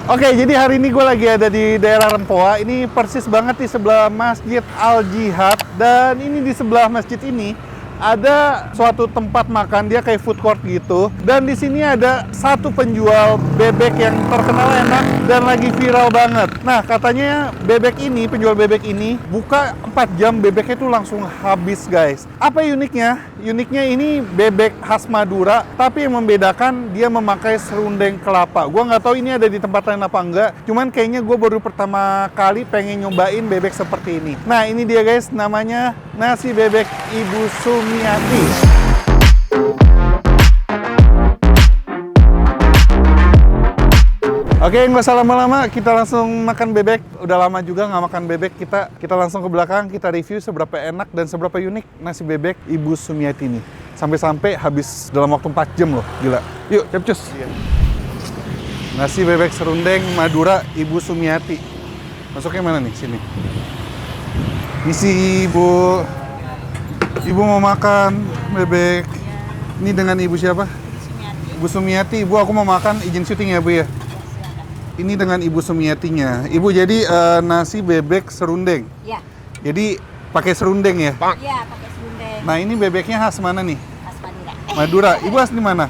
Oke, jadi hari ini gue lagi ada di daerah Rempoa. Ini persis banget di sebelah Masjid Al Jihad. Dan ini di sebelah masjid ini ada suatu tempat makan, dia kayak food court gitu. Dan di sini ada satu penjual bebek yang terkenal enak dan lagi viral banget. Nah, katanya bebek ini, penjual bebek ini buka 4 jam, bebeknya itu langsung habis, guys. Apa uniknya? Uniknya ini bebek khas Madura, tapi yang membedakan dia memakai serundeng kelapa. Gua nggak tahu ini ada di tempat lain apa enggak, cuman kayaknya gue baru pertama kali pengen nyobain bebek seperti ini. Nah, ini dia guys, namanya nasi bebek Ibu Sumiati. Oke, nggak usah lama-lama, kita langsung makan bebek. Udah lama juga nggak makan bebek, kita langsung ke belakang, kita review seberapa enak dan seberapa unik nasi bebek Ibu Sumiati ini. Sampai-sampai habis dalam waktu 4 jam loh, gila. Yuk, capcus. Nasi bebek serundeng Madura Ibu Sumiati. Masuknya mana nih? Sini. Misi Ibu. Ibu mau makan bebek. Ini dengan Ibu siapa? Ibu Sumiati. Ibu, aku mau makan, izin syuting ya Bu ya? Ini dengan Ibu Sumiatinya. Ibu, jadi nasi bebek serundeng? Iya. Jadi pakai serundeng ya? Iya, pakai serundeng. Nah, ini bebeknya khas mana nih? Khas Madura. Madura. Ibu asli mana?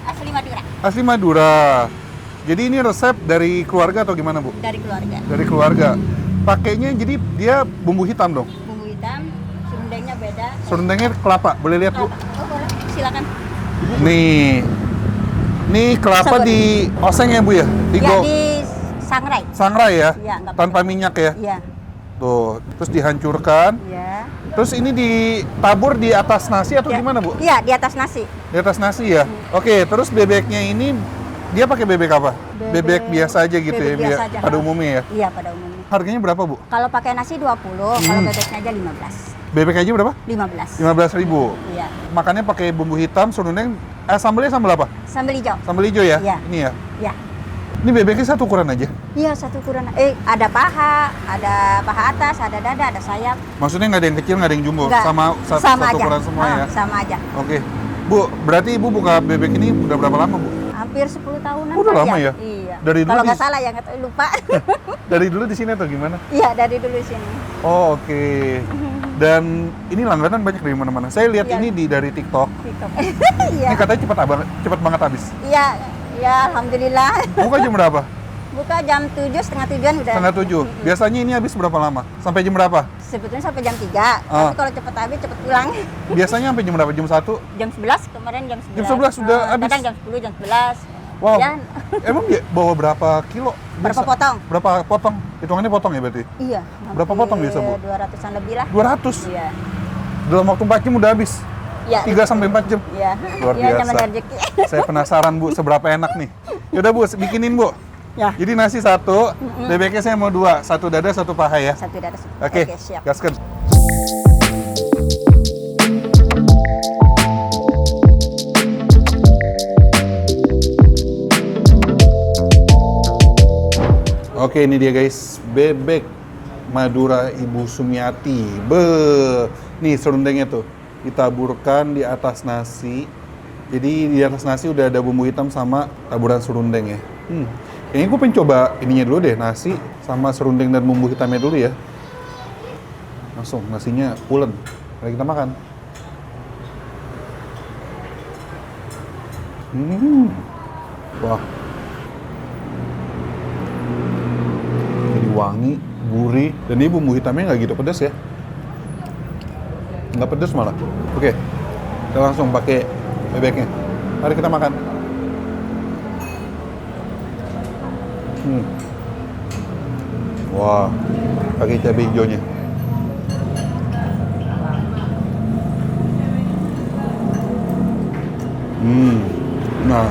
Asli Madura. Asli Madura. Jadi ini resep dari keluarga atau gimana, Bu? Dari keluarga. Dari keluarga. Pakainya jadi dia bumbu hitam dong? Bumbu hitam, serundengnya beda. Serundengnya kelapa. Boleh lihat, Bu? Oh, boleh. Silakan. Nih. Nih kelapa Sabun. di oseng ya, Bu ya? Ya, di sangrai. Sangrai ya? Iya, nggak Tanpa pakai. minyak ya? Iya. Tuh, terus dihancurkan. Iya. Terus ini ditabur di atas nasi atau Ya. gimana, Bu? Iya, di atas nasi. Di atas nasi ya? Oke, terus bebeknya ini dia pakai bebek apa? Bebek biasa aja gitu bebek ya, biasa aja. pada umumnya ya? Iya, pada umumnya. Harganya berapa, Bu? Kalau pakai nasi 20, kalau bebeknya aja 15. Bebek aja berapa? 15. 15.000. Iya. Makannya pakai bumbu hitam, serundeng, sambelnya sambel apa? Sambal hijau. Sambal hijau ya? Iya. Ini ya? Iya. Ini bebeknya satu ukuran aja? Iya, satu ukuran. Ada paha atas, ada dada, ada sayap. Maksudnya nggak ada yang kecil, nggak ada yang jumbo? Enggak. Sama satu aja. ukuran semua ya? Sama aja. Oke. Bu, berarti Ibu buka bebek ini udah berapa lama, Bu? Hampir 10 tahunan. Udah Pak, lama ya? Iya. Dari dulu Kalau di- nggak salah ya, nggak tahu, lupa. Dari dulu di sini atau gimana? Iya, dari dulu sini. Oh, oke. Dan ini langganan banyak dari mana-mana. Saya lihat Iya. ini dari TikTok. TikTok. Ini Iya. katanya cepet banget habis. Iya, ya alhamdulillah. Buka jam berapa? Buka jam 7, setengah 7-an udah. Setengah 7. Biasanya ini habis berapa lama? Sampai jam berapa? Sebetulnya sampai jam 3, Ah. tapi kalau cepet habis, cepet pulang. Biasanya sampai jam berapa? Jam 1? Jam 11, kemarin jam 11. Jam 11 sudah habis? Kadang jam 10, jam 11. Wow. Ya, Emang dia bawa berapa kilo? berapa potong? Berapa potong? Hitungannya potong ya berarti? Iya. Berapa hampir potong biasa, Bu? 200-an lebih lah. 200? Iya. Dalam waktu 4 jam udah habis? Iya. 3 sampai 4 jam? Iya. Luar Iya, biasa. namanya rezeki. Saya penasaran, Bu, seberapa enak nih. Yaudah, Bu, bikinin, Bu. Ya. Jadi nasi 1, bebeknya saya mau 2. 1 dada, 1 paha ya. Satu dada. Oke, siap. gaskan. Oke, ini dia guys, bebek Madura Ibu Sumiati. Nih serundengnya tuh ditaburkan di atas nasi. Jadi di atas nasi udah ada bumbu hitam sama taburan serundeng ya. Kayaknya gue pengen coba ininya dulu deh, nasi sama serundeng dan bumbu hitamnya dulu ya. Langsung nasinya pulen. Mari kita makan. Wah. Jadi wangi, gurih, dan ini bumbu hitamnya nggak gitu pedas ya. Nggak pedas malah. Oke, kita langsung pakai bebeknya. Mari kita makan. Wah, pakai cabai hijaunya. Nah,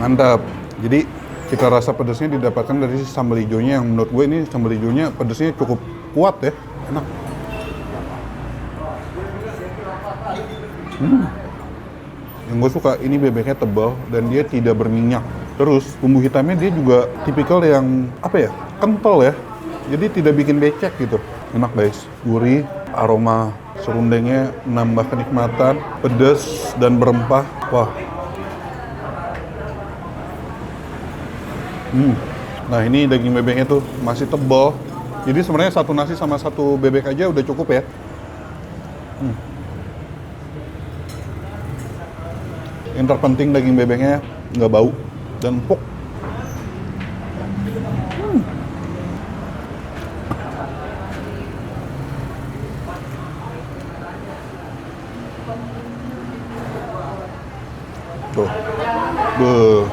mantap. Jadi cita rasa pedasnya didapatkan dari sambal hijaunya yang menurut gue ini sambal hijaunya pedasnya cukup kuat ya, enak. Yang gue suka ini bebeknya tebal dan dia tidak berminyak. Terus bumbu hitamnya dia juga tipikal yang apa ya, kental ya. Jadi tidak bikin becek gitu. Enak guys, gurih, aroma serundengnya menambah kenikmatan, pedas dan berempah. Wah. Nah ini daging bebeknya tuh masih tebal. Jadi sebenarnya satu nasi sama satu bebek aja udah cukup ya. Yang terpenting daging bebeknya nggak bau dan empuk. Tuh. Beuh.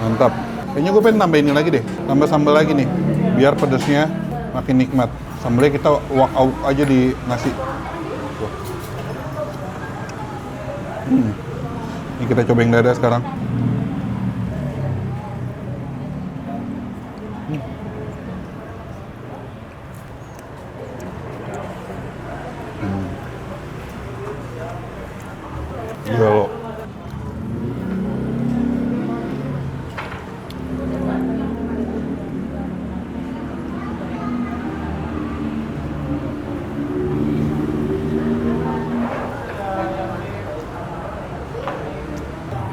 Mantap. Kayaknya gue pengen tambahin ini lagi deh. Tambah sambal lagi nih. Biar pedesnya makin nikmat. Sambalnya kita wak-awuk aja di nasi. Tuh. Ini kita coba yang dada sekarang. Gila lo.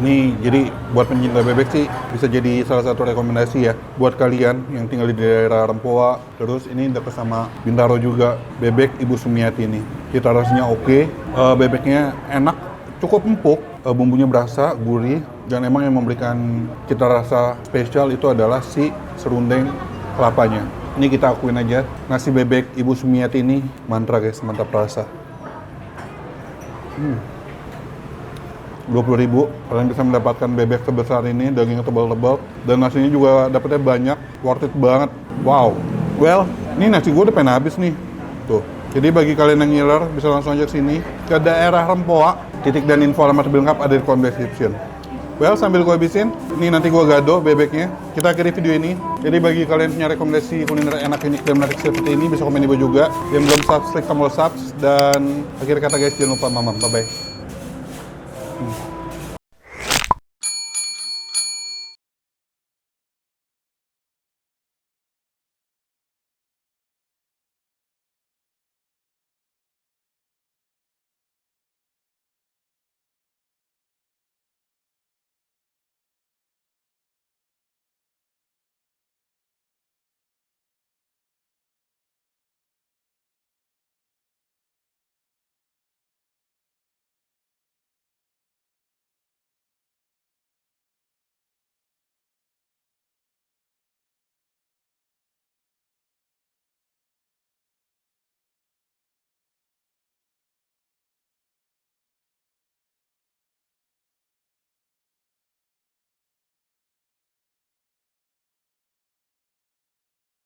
Ini jadi buat pencinta bebek sih bisa jadi salah satu rekomendasi ya buat kalian yang tinggal di daerah Rempoa. Terus ini dekat sama Bintaro juga, bebek Ibu Sumiati ini. Cita rasanya oke, bebeknya enak, cukup empuk, bumbunya berasa, gurih, dan emang yang memberikan cita rasa spesial itu adalah si serundeng kelapanya. Ini kita akuin aja, nasi bebek Ibu Sumiati ini mantra guys, mantap rasa. 20.000 kalian bisa mendapatkan bebek sebesar ini, dagingnya tebal-tebal, dan nasinya juga dapetnya banyak, worth it banget. Wow. Well, ini nasi gue udah pengen habis nih. Tuh. Jadi bagi kalian yang ngiler bisa langsung aja sini ke daerah Rempoa. Titik dan info alamat lebih lengkap ada di kolom description. Well, sambil gue habisin, ini nanti gue gado bebeknya. Kita akhiri video ini. Jadi bagi kalian punya rekomendasi kuliner enak, unik, dan menarik seperti ini, bisa komen di bawah juga. Yang belum subscribe, tombol subs. Dan akhir kata guys, jangan lupa mamam. Bye-bye.